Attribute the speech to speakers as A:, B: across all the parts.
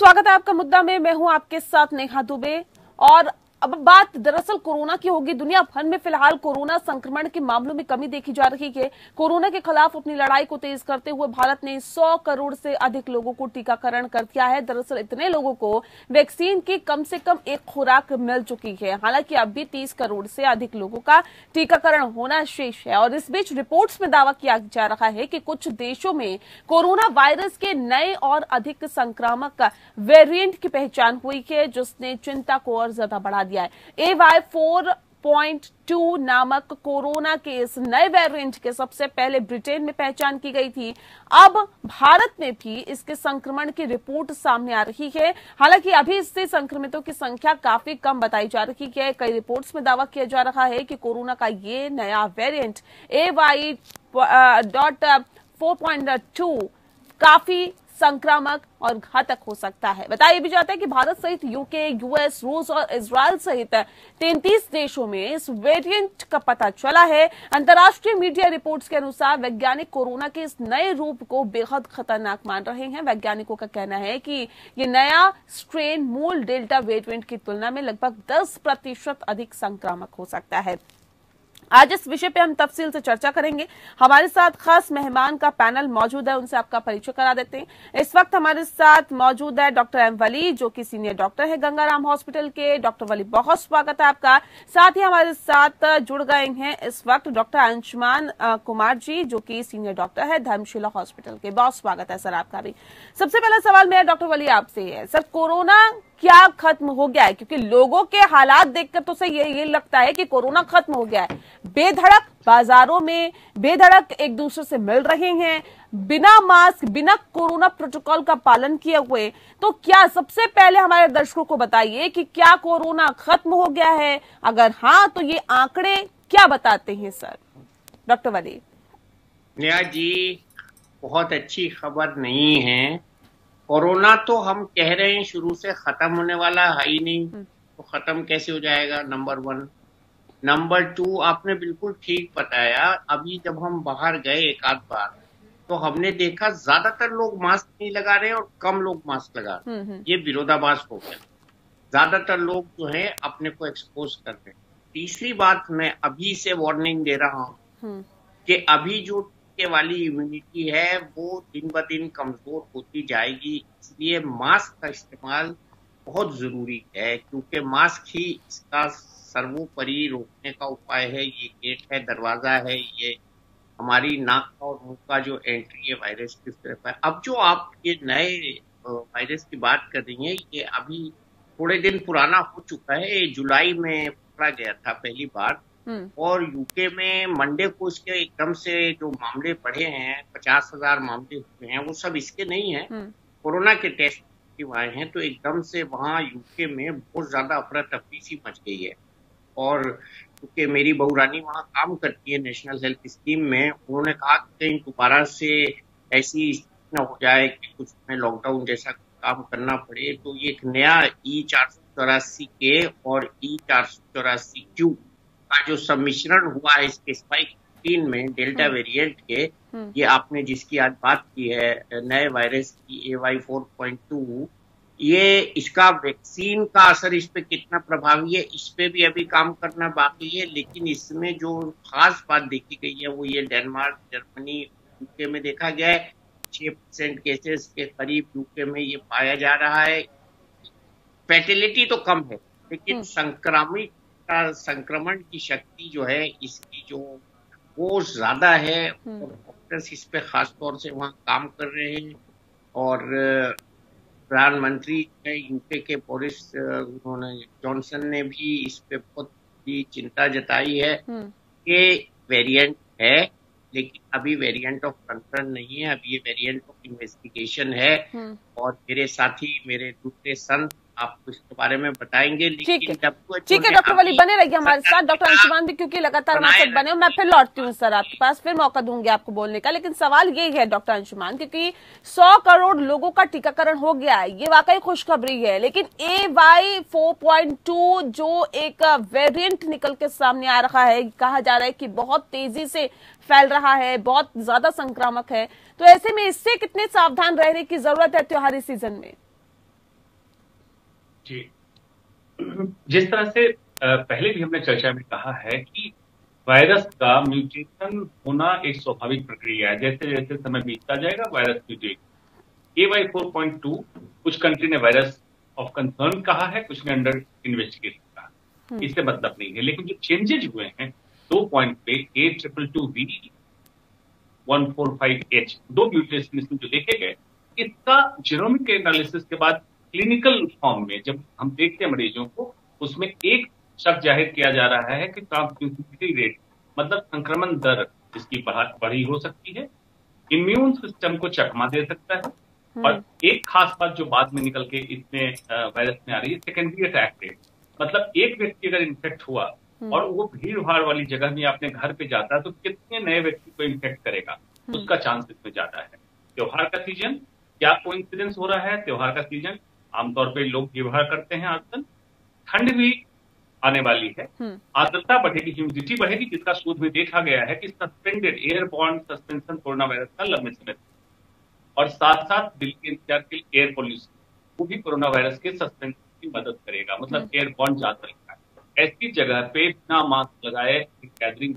A: स्वागत है आपका मुद्दा में। मैं हूं आपके साथ नेहा दुबे। और अब बात दरअसल कोरोना की होगी। दुनिया भर में फिलहाल कोरोना संक्रमण के मामलों में कमी देखी जा रही है। कोरोना के खिलाफ अपनी लड़ाई को तेज करते हुए भारत ने 100 करोड़ से अधिक लोगों को टीकाकरण कर दिया है। दरअसल इतने लोगों को वैक्सीन की कम से कम एक खुराक मिल चुकी है। हालांकि अब भी 30 करोड़ से अधिक लोगों का टीकाकरण होना शेष है। और इस बीच रिपोर्ट्स में दावा किया जा रहा है कि कुछ देशों में कोरोना वायरस के नए और अधिक संक्रामक वेरिएंट की पहचान हुई है, जिसने चिंता को और ज्यादा बढ़ा दिया है। AY 4.2 नामक कोरोना के इस नए वेरिएंट के सबसे पहले ब्रिटेन में पहचान की गई थी। अब भारत में भी इसके संक्रमण की रिपोर्ट सामने आ रही है। हालांकि अभी इससे संक्रमितों की संख्या काफी कम बताई जा रही है। कई रिपोर्ट्स में दावा किया जा रहा है कि कोरोना का ये नया वेरिएंट AY.4.2 काफी संक्रामक और घातक हो सकता है। बताया भी जाता है कि भारत सहित यूके, यूएस, रूस और इजराइल सहित 33 देशों में इस वेरिएंट का पता चला है। अंतर्राष्ट्रीय मीडिया रिपोर्ट्स के अनुसार वैज्ञानिक कोरोना के इस नए रूप को बेहद खतरनाक मान रहे हैं। वैज्ञानिकों का कहना है कि ये नया स्ट्रेन मूल डेल्टा वेरिएंट की तुलना में लगभग 10% अधिक संक्रामक हो सकता है। आज इस विषय पे हम तफसील से चर्चा करेंगे। हमारे साथ खास मेहमान का पैनल मौजूद है, उनसे आपका परिचय करा देते हैं। इस वक्त हमारे साथ मौजूद है डॉक्टर एम वली, जो कि सीनियर डॉक्टर है गंगाराम हॉस्पिटल के। डॉक्टर वली, बहुत स्वागत है आपका। साथ ही हमारे साथ जुड़ गए हैं इस वक्त डॉक्टर अंशुमान कुमार जी, जो कि सीनियर डॉक्टर है धर्मशिला हॉस्पिटल के। बहुत स्वागत है सर आपका भी। सबसे पहला सवाल मेरा डॉक्टर वली आपसे है, सर कोरोना क्या खत्म हो गया है? क्योंकि लोगों के हालात देखकर तो सही ये लगता है कि कोरोना खत्म हो गया है। बेधड़क बाजारों में बेधड़क एक दूसरे से मिल रहे हैं, बिना मास्क, बिना कोरोना प्रोटोकॉल का पालन किए हुए। तो क्या सबसे पहले हमारे दर्शकों को बताइए कि क्या कोरोना खत्म हो गया है? अगर हाँ, तो ये आंकड़े क्या बताते हैं सर? डॉक्टर वली।
B: नेहा जी, बहुत अच्छी खबर नहीं है। कोरोना तो हम कह रहे हैं शुरू से खत्म होने वाला है ही नहीं, तो खत्म कैसे हो जाएगा? नंबर 1। नंबर 2, आपने बिल्कुल ठीक बताया। अभी जब हम बाहर गए एक आध बार, तो हमने देखा ज्यादातर लोग मास्क नहीं लगा रहे हैं और कम लोग मास्क लगा रहे हैं। ये विरोधाभास हो गया। ज्यादातर लोग जो है अपने को एक्सपोज कर रहे हैं। तीसरी बात, मैं अभी से वार्निंग दे रहा हूँ कि अभी जो वाली इम्यूनिटी है वो दिन ब दिन कमजोर होती जाएगी। इसलिए मास्क का इस्तेमाल बहुत जरूरी है, क्योंकि मास्क ही इसका सर्वोपरि रोकने का उपाय है। ये गेट है, दरवाजा है, ये हमारी नाक और मुंह का जो एंट्री है वायरस की तरफ है। अब जो आप ये नए वायरस की बात कर रही हैं, ये अभी थोड़े दिन पुराना हो चुका है। ये जुलाई में पकड़ा गया था पहली बार, और यूके में मंडे को इसके एकदम से जो मामले बढ़े हैं, 50,000 मामले हुए हैं, वो सब इसके नहीं है, कोरोना के टेस्ट आए हैं। तो एकदम से वहां यूके में बहुत ज्यादा अफरा तफरी सी मच गई है। और क्योंकि मेरी बहुरानी वहां काम करती है नेशनल हेल्थ स्कीम में, उन्होंने कहा कि कहीं दोबारा से ऐसी न हो जाए कि कुछ में लॉकडाउन जैसा काम करना पड़े। तो ये एक नया E484K और E484Q का जो सम्मिश्रण हुआ है इसके स्पाइक प्रोटीन में डेल्टा वेरिएंट के, ये आपने जिसकी आज बात की है नए वायरस की AY 4.2, ये इसका वैक्सीन का असर इस पे कितना प्रभावी है, इस पे भी अभी काम करना बाकी है। लेकिन इसमें जो खास बात देखी गई है वो ये डेनमार्क, जर्मनी, यूके में देखा गया है। 6% केसेस के करीब यूके में ये पाया जा रहा है। फैटिलिटी तो कम है, लेकिन संक्रमण की शक्ति जो है इसकी जो वो ज्यादा है। डॉक्टर्स इस पे खास तौर से वहाँ काम कर रहे हैं। और प्रधानमंत्री यूके के बोरिस जॉनसन ने भी इस पे बहुत ही चिंता जताई है कि वेरिएंट है, लेकिन अभी वेरिएंट ऑफ कंसर्न नहीं है, अभी ये वेरिएंट ऑफ इन्वेस्टिगेशन है। और मेरे साथी, मेरे दूसरे संत आपको इसके बारे में बताएंगे।
A: ठीक है डॉक्टर वली, बने रहिए हमारे साथ। डॉक्टर अंशुमान भी क्योंकि लगातार हमारे साथ बने, मैं फिर लौटती हूँ सर आपके पास, फिर मौका दूंगी आपको बोलने का। लेकिन सवाल ये है डॉक्टर अंशुमान, क्योंकि 100 करोड़ लोगों का टीकाकरण हो गया है, ये वाकई खुशखबरी है। लेकिन AY 4.2 जो एक वेरिएंट निकल के सामने आ रहा है, कहा जा रहा है कि बहुत तेजी से फैल रहा है, बहुत ज्यादा संक्रामक है। तो ऐसे में इससे कितने सावधान रहने की जरूरत है त्योहारी सीजन में?
C: जी, जिस तरह से पहले भी हमने चर्चा में कहा है कि वायरस का म्यूटेशन होना एक स्वाभाविक प्रक्रिया है। जैसे जैसे समय बीतता जाएगा वायरस म्यूटेट। AY4.2 कुछ कंट्री ने वायरस ऑफ कंसर्न कहा है, कुछ ने अंडर इन्वेस्टिगेशन कहा। इससे मतलब नहीं है, लेकिन जो चेंजेज हुए हैं 2 पॉइंट पे A222V 145H 2 म्यूटेशन इसमें जो देखे गए, इसका जीनोमिक एनालिसिस के बाद क्लिनिकल फॉर्म में जब हम देखते हैं मरीजों को, उसमें एक शक जाहिर किया जा रहा है कि ट्रांसमिसिबिलिटी रेट मतलब संक्रमण दर इसकी बढ़ी हो सकती है, इम्यून सिस्टम को चकमा दे सकता है। और एक खास बात जो बाद में निकल के इसमें वायरस में आ रही है, सेकेंडरी अटैक रेट। मतलब एक व्यक्ति अगर इन्फेक्ट हुआ और वो भीड़ भाड़ वाली जगह में अपने घर पे जाता है तो कितने नए व्यक्ति को इन्फेक्ट करेगा, उसका चांस इसमें ज्यादा है। त्योहार का सीजन, क्या कोइंसिडेंस हो रहा है, त्योहार का सीजन आमतौर पर लोग व्यवहार करते हैं आजकल, ठंड भी आने वाली है, आर्द्रता बढ़ेगी, ह्यूमिडिटी बढ़ेगी, जिसका शोध में देखा गया है कि suspended airborne suspension corona virus का लंबे समय और साथ साथ दिल के एनसीआर के एयर पोल्यूशन वो भी कोरोना वायरस के सस्पेंशन की मदद करेगा। मतलब एयरबॉर्न ज्यादा रहता है। ऐसी जगह पे बिना मास्क लगाए गैदरिंग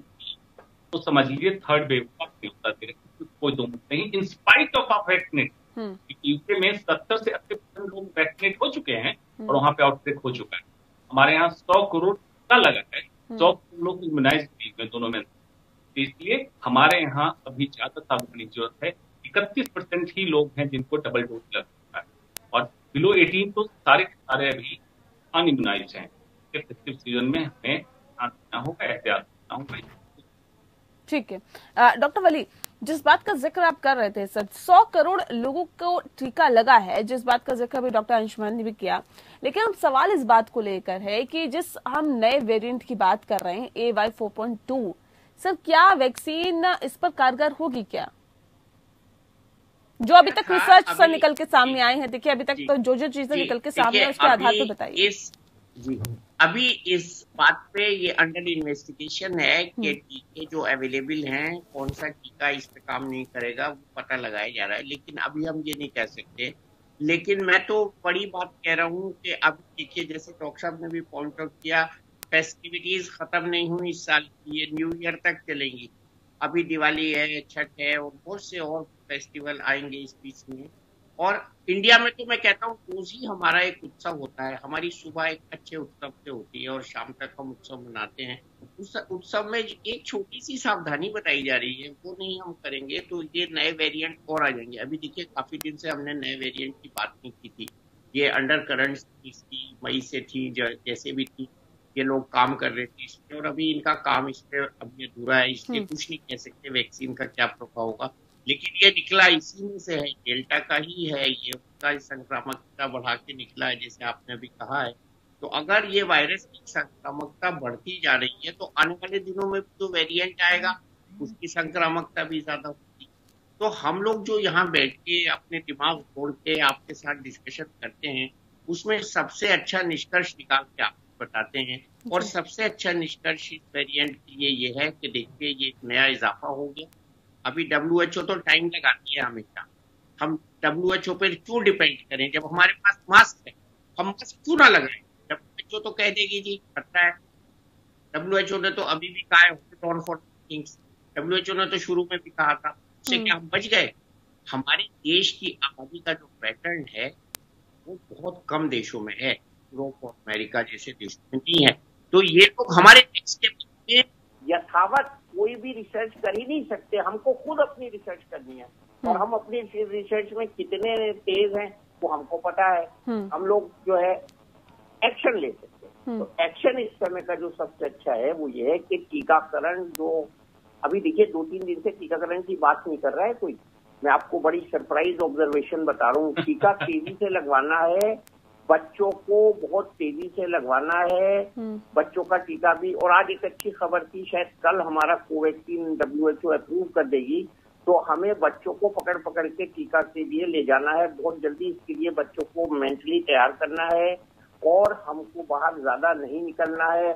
C: तो समझ लीजिए थर्ड वेव का होता है, कोई दो नहीं। इन स्पाइट ऑफ आप वैक्सीनेट, यूके में 70 से 80% लोग वैक्सीनेट हो चुके हैं और वहां पे आउटब्रेक हो चुका है। हमारे यहाँ 100 करोड़ का लगा है, 100 लोग इम्यूनाइज हुए दोनों में, इसलिए हमारे यहाँ अभी ज्यादा सावधानी की जरूरत है। 31% ही लोग हैं जिनको डबल डोज लग सकता है और बिलो 18 तो सारे अभी अनइम्यूनाइज हैं। फेस्टिव सीजन में हमें ध्यान देना होगा, एहतियात करना होगा।
A: ठीक है डॉक्टर वली, जिस बात का जिक्र आप कर रहे थे सर, 100 करोड़ लोगों को टीका लगा है, जिस बात का जिक्र भी डॉक्टर अंशुमान ने भी किया, लेकिन अब सवाल इस बात को लेकर है कि जिस हम नए वेरिएंट की बात कर रहे हैं AY4.2, सर क्या वैक्सीन इस पर कारगर होगी क्या? जो अभी तक रिसर्च से निकल के सामने आए हैं, देखिए अभी तक तो जो चीजें निकल के सामने है उसके आधार पर बताइए।
B: अभी इस बात पे ये अंडर इन्वेस्टिगेशन है कि टीके जो अवेलेबल हैं, कौन सा टीका इस पे काम नहीं करेगा वो पता लगाया जा रहा है, लेकिन अभी हम ये नहीं कह सकते। लेकिन मैं तो बड़ी बात कह रहा हूँ कि अब देखिए, जैसे डॉक्टर साहब ने भी पॉइंट आउट किया, फेस्टिविटीज खत्म नहीं हुई इस साल की, ये न्यू ईयर तक चलेंगी। अभी दिवाली है, छठ है और बहुत से और फेस्टिवल आएंगे इस बीच में। और इंडिया में तो मैं कहता हूँ रोज ही हमारा एक उत्सव होता है। हमारी सुबह एक अच्छे उत्सव से होती है और शाम तक हम उत्सव मनाते हैं। उस उत्सव में एक छोटी सी सावधानी बताई जा रही है, वो नहीं हम करेंगे तो ये नए वेरिएंट और आ जाएंगे। अभी देखिए काफी दिन से हमने नए वेरिएंट की बात नहीं की थी, ये अंडर करंट्स इसकी मई से थी, जैसे भी थी ये लोग काम कर रहे थे इसमें, और अभी इनका काम इस पे अभी अधूरा है, इसलिए कुछ नहीं कह सकते वैक्सीन का क्या प्रभाव होगा। लेकिन ये निकला इसी में से है, डेल्टा का ही है, ये उसका संक्रामकता बढ़ा के निकला है जैसे आपने अभी कहा है। तो अगर ये वायरस की संक्रामकता बढ़ती जा रही है तो आने वाले दिनों में जो वेरिएंट आएगा उसकी संक्रामकता भी ज्यादा होगी। तो हम लोग जो यहाँ बैठ के अपने दिमाग खोल के आपके साथ डिस्कशन करते हैं, उसमें सबसे अच्छा निष्कर्ष निकाल के आप बताते हैं। और सबसे अच्छा निष्कर्ष इस वेरिएंट के लिए ये है कि देखिए ये एक नया इजाफा हो गया। अभी WHO तो टाइम लगाती है हमेशा, हम WHO पे क्यों डिपेंड करें जब हमारे पास मास्क है, हम मास्क क्यों ना लगाएं? WHO तो कह देगी जी खतरा है। WHO ने तो अभी भी कहा है WHO ने तो शुरू में भी कहा था, उससे क्या हम बच गए? हमारे देश की आबादी का जो पैटर्न है वो बहुत कम देशों में है, यूरोप और अमेरिका जैसे देशों में नहीं है। तो ये लोग हमारे देश के यथावत कोई भी रिसर्च कर ही नहीं सकते, हमको खुद अपनी रिसर्च करनी है। और हम अपनी रिसर्च में कितने तेज हैं वो हमको पता है। हम लोग जो है एक्शन ले सकते हैं। तो एक्शन इस समय का जो सबसे अच्छा है वो ये है कि टीकाकरण, जो अभी देखिए 2-3 दिन से टीकाकरण की बात नहीं कर रहा है कोई। मैं आपको बड़ी सरप्राइज ऑब्जर्वेशन बता रहा हूँ, टीका तेजी से लगवाना है, बच्चों को बहुत तेजी से लगवाना है, बच्चों का टीका भी। और आज एक अच्छी खबर थी, शायद कल हमारा कोवैक्सीन WHO अप्रूव कर देगी, तो हमें बच्चों को पकड़ पकड़ के टीका के लिए ले जाना है बहुत जल्दी। इसके लिए बच्चों को मेंटली तैयार करना है और हमको बाहर ज्यादा नहीं निकलना है।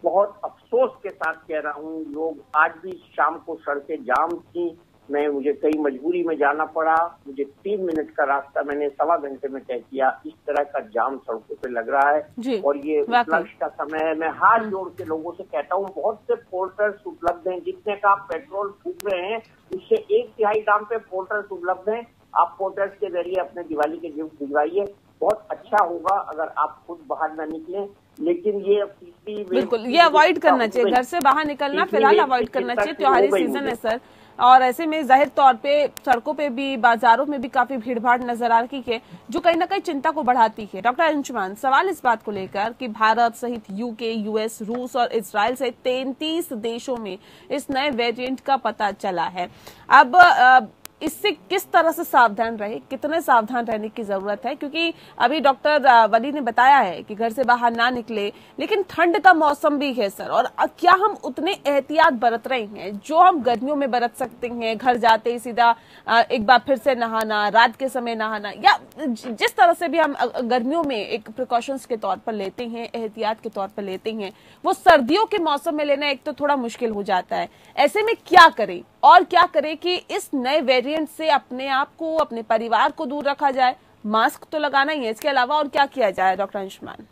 B: बहुत अफसोस के साथ कह रहा हूँ, लोग आज भी शाम को सड़कें जाम थी, मुझे कई मजबूरी में जाना पड़ा। मुझे 3 मिनट का रास्ता मैंने 1.25 घंटे में तय किया। इस तरह का जाम सड़कों पे लग रहा है और ये उपलक्ष्य का समय है। मैं हाथ जोड़ के लोगों से कहता हूँ, बहुत से पोर्टर्स उपलब्ध हैं, जितने का आप पेट्रोल फूक रहे हैं उससे 1/3 दाम पे पोर्टर्स उपलब्ध हैं। आप पोर्टर्स के जरिए अपने दिवाली के गिफ्ट भिजवाइए। बहुत अच्छा होगा अगर आप खुद बाहर न निकलें, लेकिन ये अब तीसरी
A: बिल्कुल ये अवॉइड करना चाहिए, घर से बाहर निकलना फिलहाल अवॉइड करना चाहिए। त्योहारी सीजन है सर, और ऐसे में जाहिर तौर पे सड़कों पे भी बाजारों में भी काफी भीड़ भाड़ नजर आ रही है, जो कहीं ना कहीं चिंता को बढ़ाती है। डॉक्टर अंशुमान, सवाल इस बात को लेकर कि भारत सहित यूके, यूएस, रूस और इजराइल सहित 33 देशों में इस नए वेरिएंट का पता चला है। अब इससे किस तरह से सावधान रहे, कितने सावधान रहने की जरूरत है? क्योंकि अभी डॉक्टर वली ने बताया है कि घर से बाहर ना निकले, लेकिन ठंड का मौसम भी है सर, और क्या हम उतने एहतियात बरत रहे हैं जो हम गर्मियों में बरत सकते हैं? घर जाते ही सीधा एक बार फिर से नहाना, रात के समय नहाना, या जिस तरह से भी हम गर्मियों में एक प्रिकॉशंस के तौर पर लेते हैं, एहतियात के तौर पर लेते हैं, वो सर्दियों के मौसम में लेना एक तो थोड़ा मुश्किल हो जाता है। ऐसे में क्या करें और क्या करें कि इस नए वेरिएंट से अपने आप को, अपने परिवार को दूर रखा जाए? मास्क तो लगाना ही है, इसके अलावा और क्या किया जाए डॉक्टर अंशुमान?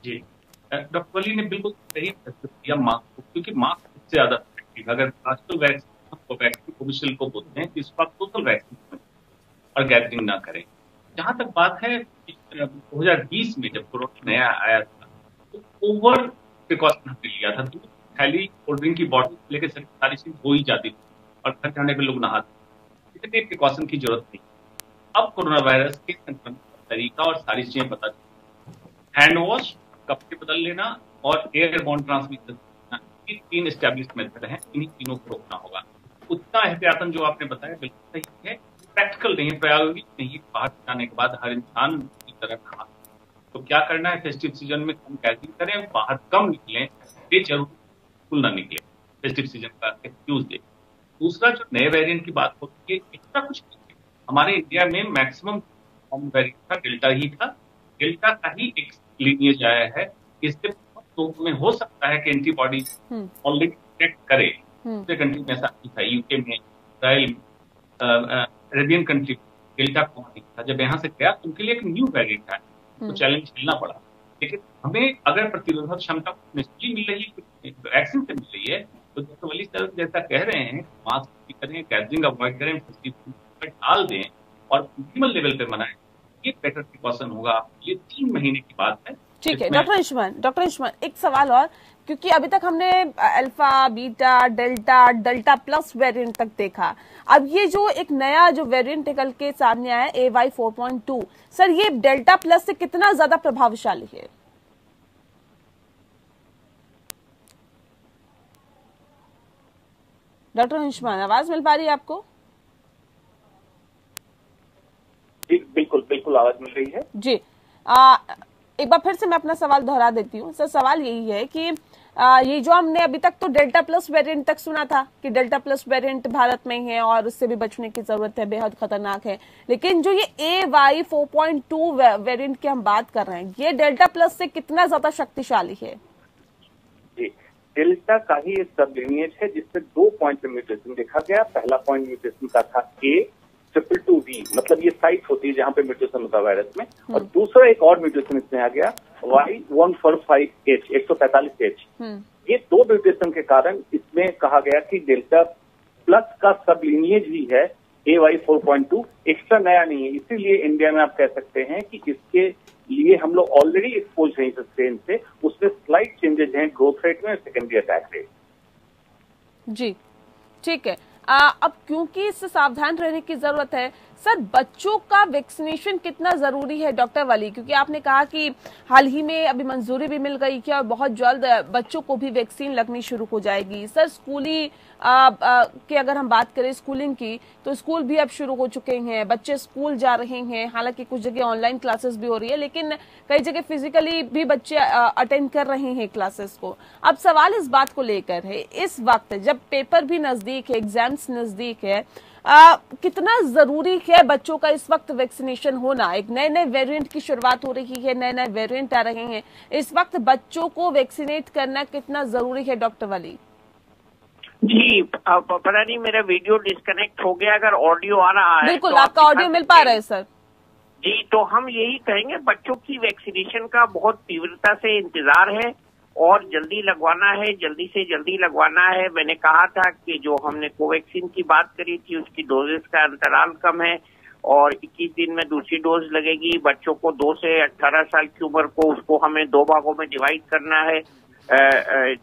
C: जी, डॉक्टर वली ने बिल्कुल सही किया मास्क को, क्योंकि मास्क सबसे ज्यादा इफेक्टिव। अगर आजकल वैक्सीन कोविशील्ड को बोलते हैं, इस बात टोटल वैक्सीन और गैदरिंग ना करें। जहां तक बात है 2020 में जब कोरोना नया आया था तो ओवर प्रिकॉशन हमने लिया था। दूध, थैली, कोल्ड ड्रिंक की बॉटल लेकर सारी चीज हो ही जाती थी और घर जाने पे लोग नहाते, इतने प्रिकॉशन की जरूरत नहीं। अब कोरोना वायरस के संक्रमण का तरीका और सारी चीजें पता चली। हैंड वॉश, कपड़े बदल लेना और एयरबॉर्न ट्रांसमिशन, ये 3 एस्टैब्लिश्ड मेथड हैं, इन्हीं तीनों को रोकना होगा। उतना एहतियातन जो आपने बताया बिल्कुल सही है, प्रैक्टिकल नहीं है, प्रायोगिक नहीं। बाहर जाने के बाद हर इंसान की तरह नहा, तो क्या करना है, फेस्टिव सीजन में कम गैदरिंग करें, बाहर कम निकलें, बेजरूर स्कूल न निकले फेस्टिव सीजन का एक्सक्यूज दे। दूसरा, जो नए वेरिएंट की बात होती है, इतना कुछ नहीं। हमारे इंडिया में मैक्सिमम वेरिएंट था डेल्टा ही था, डेल्टा का ही एक लीनिएज आया है। इससे तो में हो सकता है कि एंटीबॉडी ऑलरेडी डिटेक्ट करे। दूसरे कंट्री में ऐसा नहीं था, यूके में, Israel, Arabian country, delta common था। जब यहाँ से गया तो उनके लिए एक न्यू वेरिएंट है, तो चैलेंज झेलना पड़ा। लेकिन हमें अगर प्रतिरोधक क्षमता नेचुरली मिल रही है, वैक्सीन से मिल रही है, तो डॉक्टर वली साहब जैसा कह रहे हैं, मास्क करें, गैदरिंग अवॉइड करें, डाल दें और मिनिमल लेवल पे मनाएं, ये बेटर प्रिकॉशन होगा। ये 3 महीने की बात है।
A: ठीक है डॉक्टर अंशुमान, एक सवाल और, क्योंकि अभी तक हमने alpha, beta, delta plus variant तक देखा। अब ये जो एक नया जो वेरिएंट निकल के सामने आया है AY 4.2, सर ये डेल्टा प्लस से कितना ज्यादा प्रभावशाली है? डॉक्टर अंशुमान, आवाज मिल पा रही है आपको?
D: बिल्कुल आवाज मिल रही है
A: जी। एक बार फिर से मैं अपना सवाल दोहरा देती हूँ सर। सवाल यही है कि ये जो हमने अभी तक तो डेल्टा प्लस वेरिएंट तक सुना था कि डेल्टा प्लस वेरिएंट भारत में है और उससे भी बचने की जरूरत है, बेहद खतरनाक है, लेकिन जो ये AY 4.2 वेरिएंट की हम बात कर रहे हैं, ये डेल्टा प्लस से कितना ज्यादा शक्तिशाली है?
D: जी, डेल्टा का ही एक सब लिनिएज है जिससे 2 पॉइंट पे म्यूटेशन देखा गया। पहला पॉइंट म्यूटेशन का था A222V, मतलब ये साइट होती है जहां पे म्यूटेशन होता है वायरस में, और दूसरा एक और म्यूटेशन इसमें आ गया Y145H, 145H। ये 2 म्यूटेशन के कारण इसमें कहा गया कि डेल्टा प्लस का सब लिनिएज भी है AY 4.2, एक्स्ट्रा नया नहीं है। इसीलिए इंडिया में आप कह सकते हैं कि इसके लिए हम लोग ऑलरेडी एक्सपोज हैं इस स्ट्रेन से, उसमें स्लाइट चेंजेस हैं ग्रोथ रेट में, सेकेंडरी अटैक रेट।
A: जी ठीक है। अब क्योंकि इससे सावधान रहने की जरूरत है, सर बच्चों का वैक्सीनेशन कितना जरूरी है डॉक्टर वली? क्योंकि आपने कहा कि हाल ही में अभी मंजूरी भी मिल गई कि और बहुत जल्द बच्चों को भी वैक्सीन लगनी शुरू हो जाएगी। सर स्कूली की अगर हम बात करें स्कूलिंग की, तो स्कूल भी अब शुरू हो चुके हैं, बच्चे स्कूल जा रहे हैं। हालांकि कुछ जगह ऑनलाइन क्लासेस भी हो रही है, लेकिन कई जगह फिजिकली भी बच्चे अटेंड कर रहे हैं क्लासेस को। अब सवाल इस बात को लेकर है, इस वक्त जब पेपर भी नजदीक है, एग्जाम्स नजदीक है, कितना जरूरी है बच्चों का इस वक्त वैक्सीनेशन होना? एक नए नए वेरिएंट की शुरुआत हो रही है, नए नए वेरिएंट आ रहे हैं, इस वक्त बच्चों को वैक्सीनेट करना कितना जरूरी है डॉक्टर वली?
E: जी,
B: जी पता नहीं मेरा वीडियो डिस्कनेक्ट हो गया, अगर ऑडियो आ रहा है
A: बिल्कुल
B: तो
A: आपका ऑडियो मिल पा रहा है सर।
B: जी, तो हम यही कहेंगे, बच्चों की वैक्सीनेशन का बहुत तीव्रता से इंतजार है और जल्दी लगवाना है, जल्दी से जल्दी लगवाना है। मैंने कहा था कि जो हमने कोवैक्सीन की बात करी थी उसकी डोजेस का अंतराल कम है और 21 दिन में दूसरी डोज लगेगी। बच्चों को 2 से 18 साल की उम्र को उसको हमें 2 भागों में डिवाइड करना है,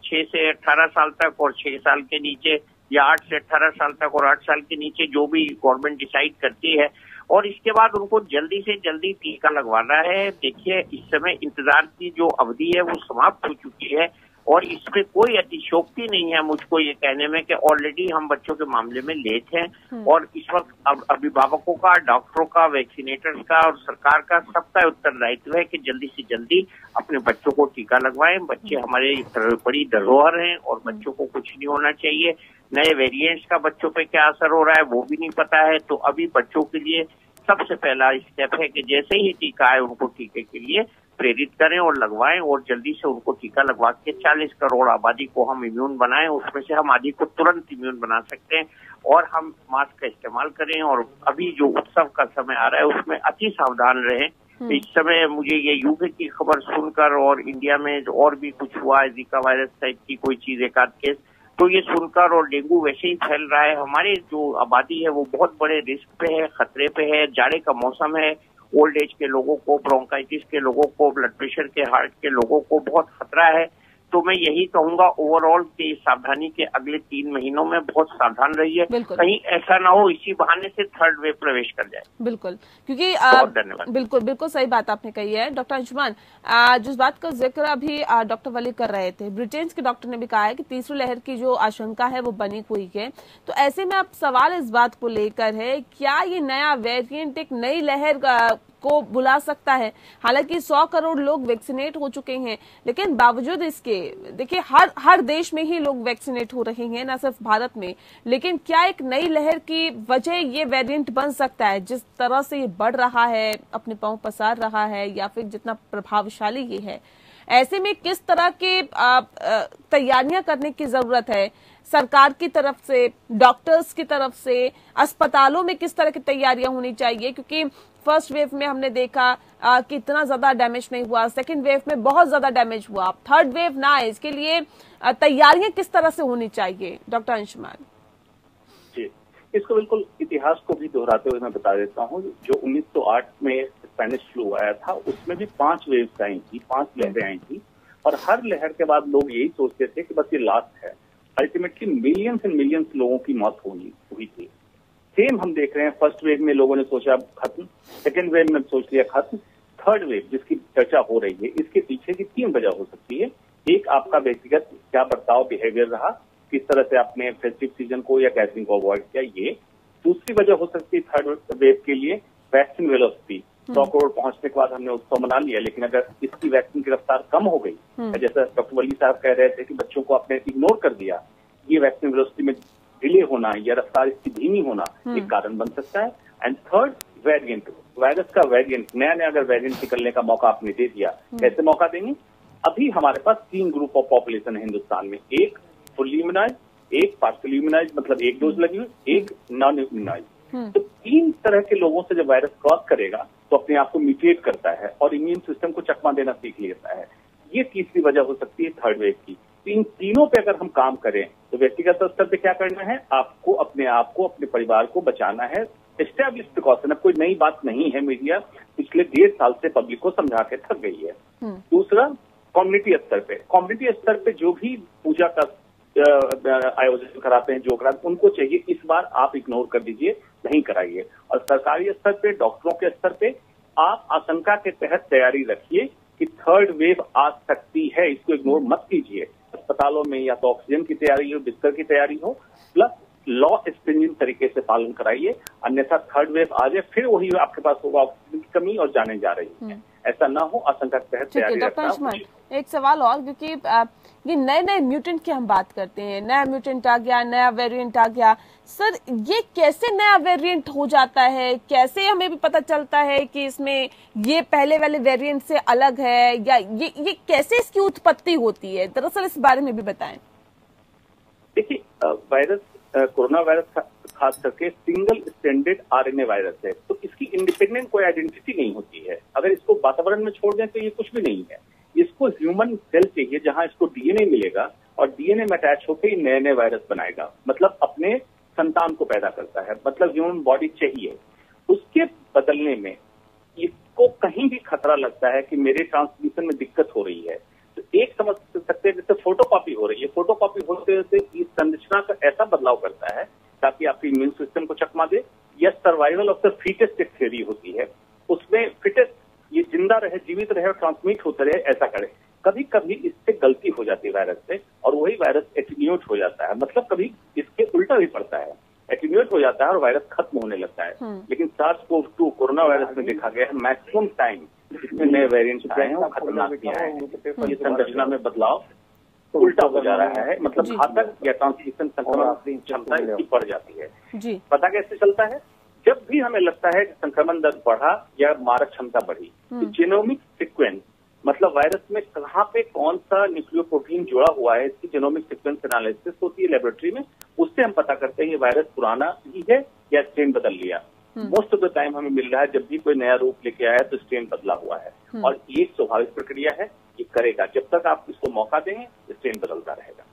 B: 6 से 18 साल तक और 6 साल के नीचे, या 8 से 18 साल तक और 8 साल के नीचे, जो भी गवर्नमेंट डिसाइड करती है। और इसके बाद उनको जल्दी से जल्दी टीका लगवाना है। देखिए, इस समय इंतजार की जो अवधि है वो समाप्त हो चुकी है और इसमें कोई अतिशयोक्ति नहीं है मुझको ये कहने में कि ऑलरेडी हम बच्चों के मामले में लेट हैं और इस वक्त अभिभावकों का, डॉक्टरों का, वैक्सीनेटर्स का और सरकार का सबका उत्तरदायित्व है कि जल्दी से जल्दी अपने बच्चों को टीका लगवाएं। बच्चे हमारे बड़ी धरोहर हैं और बच्चों को कुछ नहीं होना चाहिए। नए वेरिएंट्स का बच्चों पे क्या असर हो रहा है वो भी नहीं पता है, तो अभी बच्चों के लिए सबसे पहला स्टेप है कि जैसे ही टीका आए उनको टीके के लिए प्रेरित करें और लगवाएं और जल्दी से उनको टीका लगवा के 40 करोड़ आबादी को हम इम्यून बनाएं। उसमें से हम आधी को तुरंत इम्यून बना सकते हैं और हम मास्क का इस्तेमाल करें। और अभी जो उत्सव का समय आ रहा है उसमें अति सावधान रहें। इस समय मुझे ये यूके की खबर सुनकर और इंडिया में और भी कुछ हुआ है, जीका वायरस टाइप की कोई चीज, एक आध केस, तो ये सुनकर, और डेंगू वैसे ही फैल रहा है, हमारे जो आबादी है वो बहुत बड़े रिस्क पे है, खतरे पे है। जाड़े का मौसम है, ओल्ड एज के लोगों को, ब्रोंकाइटिस के लोगों को, ब्लड प्रेशर के, हार्ट के लोगों को बहुत खतरा है। तो मैं यही कहूंगा ओवरऑल कि सावधानी के अगले 3 महीनों में बहुत सावधान रहिए, कहीं ऐसा ना हो इसी बहाने से थर्ड वेव प्रवेश कर जाए।
A: बिल्कुल, क्योंकि
B: बहुत धन्यवाद।
A: बिल्कुल बिल्कुल सही बात आपने कही है डॉक्टर अंशुमान। जिस बात का जिक्र अभी डॉक्टर वली कर रहे थे, ब्रिटेन के डॉक्टर ने भी कहा है कि तीसरी लहर की जो आशंका है वो बनी हुई है। तो ऐसे में अब सवाल इस बात को लेकर है, क्या ये नया वेरिएंट एक नई लहर को बुला सकता है? हालांकि 100 करोड़ लोग वैक्सीनेट हो चुके हैं, लेकिन बावजूद इसके देखिए हर देश में ही लोग वैक्सीनेट हो रहे हैं, न सिर्फ भारत में। लेकिन क्या एक नई लहर की वजह ये वेरिएंट बन सकता है? जिस तरह से ये बढ़ रहा है, अपने पांव पसार रहा है, या फिर जितना प्रभावशाली ये है, ऐसे में किस तरह के तैयारियां करने की जरूरत है सरकार की तरफ से, डॉक्टर्स की तरफ से, अस्पतालों में किस तरह की तैयारियां होनी चाहिए? क्योंकि फर्स्ट वेव में हमने देखा कि इतना ज्यादा डैमेज नहीं हुआ, सेकंड वेव में बहुत ज्यादा डैमेज हुआ, थर्ड वेव ना आए, इसके लिए तैयारियां किस तरह से होनी चाहिए डॉक्टर अंशुमान?
D: जी, इसको बिल्कुल इतिहास को भी दोहराते हुए मैं बता देता हूँ। जो 1908 में स्पेनिश फ्लू आया था उसमें भी 5 वेव्स आई थी, 5 लहरें आई थी और हर लहर के बाद लोग यही सोचते थे कि बस ये लास्ट है। अल्टीमेटली मिलियंस एंड मिलियंस लोगों की मौत हुई थी। सेम हम देख रहे हैं, फर्स्ट वेव में लोगों ने सोचा खत्म, सेकेंड वेव में सोच लिया खत्म, थर्ड वेव जिसकी चर्चा हो रही है, इसके पीछे की 3 वजह हो सकती है। एक, आपका व्यक्तिगत क्या बर्ताव, बिहेवियर रहा, किस तरह से आपने फेस्टिव सीजन को या गैदरिंग को अवॉइड किया, ये। दूसरी वजह हो सकती है थर्ड वेव के लिए वैक्सीन वेलोसिटी। 100 करोड़ पहुंचने के बाद हमने उत्सव मना लिया, लेकिन अगर इसकी वैक्सीन की रफ्तार कम हो गई, जैसा डॉक्टर वली साहब कह रहे थे कि बच्चों को आपने इग्नोर कर दिया, ये वैक्सीन वेलोसिटी में डिले होना या रफ्तार इसकी धीमी होना एक कारण बन सकता है। एंड थर्ड, वेरिएंट, वायरस का वेरिएंट, नया अगर वेरिएंट निकलने का मौका आपने दे दिया, कैसे मौका देंगे? अभी हमारे पास 3 ग्रुप ऑफ पॉपुलेशन है हिंदुस्तान में, एक फुल्ली इम्यूनाइज, एक पार्शियली इम्यूनाइज मतलब 1 डोज लगी हुई, एक नॉन इम्यूनाइज। तो 3 तरह के लोगों से जब वायरस क्रॉस करेगा तो अपने आप को म्यूटेट करता है और इम्यून सिस्टम को चकमा देना सीख लेता है। ये तीसरी वजह हो सकती है थर्ड वेव की। इन तीनों पे अगर हम काम करें तो व्यक्तिगत स्तर पे क्या करना है, आपको अपने आप को, अपने परिवार को बचाना है। एस्टैब्लिश प्रिकॉशन, अब कोई नई बात नहीं है, मीडिया पिछले 1.5 साल से पब्लिक को समझा के थक गई है। दूसरा, कम्युनिटी स्तर पे जो भी पूजा का आयोजन कराते हैं, जो कराते हैं, उनको चाहिए इस बार आप इग्नोर कर दीजिए, नहीं कराइए। और सरकारी स्तर पे, डॉक्टरों के स्तर पे आप आशंका के तहत तैयारी रखिए कि थर्ड वेव आ सकती है, इसको इग्नोर मत कीजिए। अस्पतालों में या तो ऑक्सीजन की तैयारी हो, बिस्तर की तैयारी हो, प्लस लॉ स्ट्रिंजेंट तरीके से पालन कराइए, अन्यथा थर्ड वेव आ जाए फिर वही आपके पास होगा ऑक्सीजन की कमी और जाने जा रही है। ऐसा ना हो, आशंका के तहत तैयारी रखना।
A: एक सवाल और, क्योंकि ये नए म्यूटेंट की हम बात करते हैं, नया म्यूटेंट आ गया, नया वेरिएंट आ गया, सर ये कैसे नया वेरिएंट हो जाता है? कैसे हमें भी पता चलता है कि इसमें ये पहले वाले वेरिएंट से अलग है, या ये कैसे इसकी उत्पत्ति होती है? दरअसल इस बारे में भी बताएं।
D: देखिए, वायरस कोरोना वायरस खास करके सिंगल स्टैंडर्ड आरएनए वायरस है, तो इसकी इंडिपेंडेंट कोई आइडेंटिटी नहीं होती है। अगर इसको वातावरण में छोड़ दें तो ये कुछ भी नहीं है। इसको ह्यूमन सेल चाहिए जहां इसको डीएनए मिलेगा और डीएनए में अटैच होकर नए नए वायरस बनाएगा, मतलब अपने संतान को पैदा करता है, मतलब ह्यूमन बॉडी चाहिए। उसके बदलने में इसको कहीं भी खतरा लगता है कि मेरे ट्रांसमिशन में दिक्कत हो रही है, तो एक समझ सकते हैं जैसे फोटोकॉपी हो रही है। फोटोकॉपी होते होते इस संरचना का ऐसा बदलाव करता है ताकि आपके इम्यून सिस्टम को चकमा दे, या सर्वाइवल ऑफ द फिटेस्ट एक थ्योरी होती है, उसमें फिटेस्ट ये जिंदा रहे, जीवित रहे और ट्रांसमिट होते रहे, ऐसा करे। कभी कभी इससे गलती हो जाती है वायरस से, और वही वायरस एटीन्यूएट हो जाता है, मतलब कभी इसके उल्टा भी पड़ता है, एटीन्यूएट हो जाता है और वायरस खत्म होने लगता है। लेकिन SARS-CoV-2 कोरोना वायरस में देखा गया है मैक्सिमम टाइम इसमें नए वेरिएंट्स आए हैं और खतरनाक भी आए हैं। ये संरचना में बदलाव उल्टा हो जा रहा है, मतलब घातक या ट्रांसमिशन संक्रमण क्षमता इसकी बढ़ जाती है। पता कैसे चलता है? जब भी हमें लगता है कि संक्रमण दर बढ़ा या मारक क्षमता बढ़ी, तो जीनोमिक सीक्वेंस, मतलब वायरस में कहाँ पे कौन सा न्यूक्लियोप्रोटीन जुड़ा हुआ है, इसकी जीनोमिक सीक्वेंस एनालिसिस होती है लेबोरेटरी में। उससे हम पता करते हैं ये वायरस पुराना ही है या स्ट्रेन बदल लिया। मोस्ट ऑफ द टाइम हमें मिल रहा है जब भी कोई नया रूप लेके आया तो स्ट्रेन बदला हुआ है, और ये स्वाभाविक प्रक्रिया है, ये करेगा। जब तक आप इसको मौका देंगे स्ट्रेन बदलता रहेगा।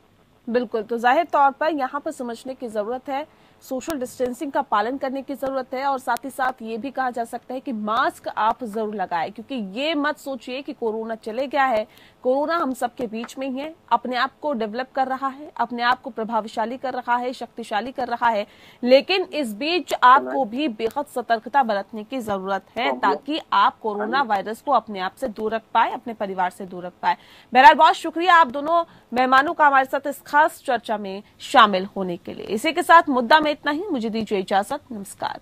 A: बिल्कुल, तो जाहिर तौर पर यहाँ पर समझने की जरूरत है, सोशल डिस्टेंसिंग का पालन करने की जरूरत है, और साथ ही साथ ये भी कहा जा सकता है कि मास्क आप जरूर लगाएं, क्योंकि ये मत सोचिए कि कोरोना चले गया है। कोरोना हम सबके बीच में ही है, अपने आप को डेवलप कर रहा है, अपने आप को प्रभावशाली कर रहा है, शक्तिशाली कर रहा है, लेकिन इस बीच आपको भी बेहद सतर्कता बरतने की जरूरत है ताकि आप कोरोना वायरस को अपने आप से दूर रख पाए, अपने परिवार से दूर रख पाए। बहरहाल बहुत शुक्रिया आप दोनों मेहमानों का हमारे साथ इस खास चर्चा में शामिल होने के लिए। इसी के साथ मुद्दा में इतना ही, मुझे दीजिए इजाजत, नमस्कार।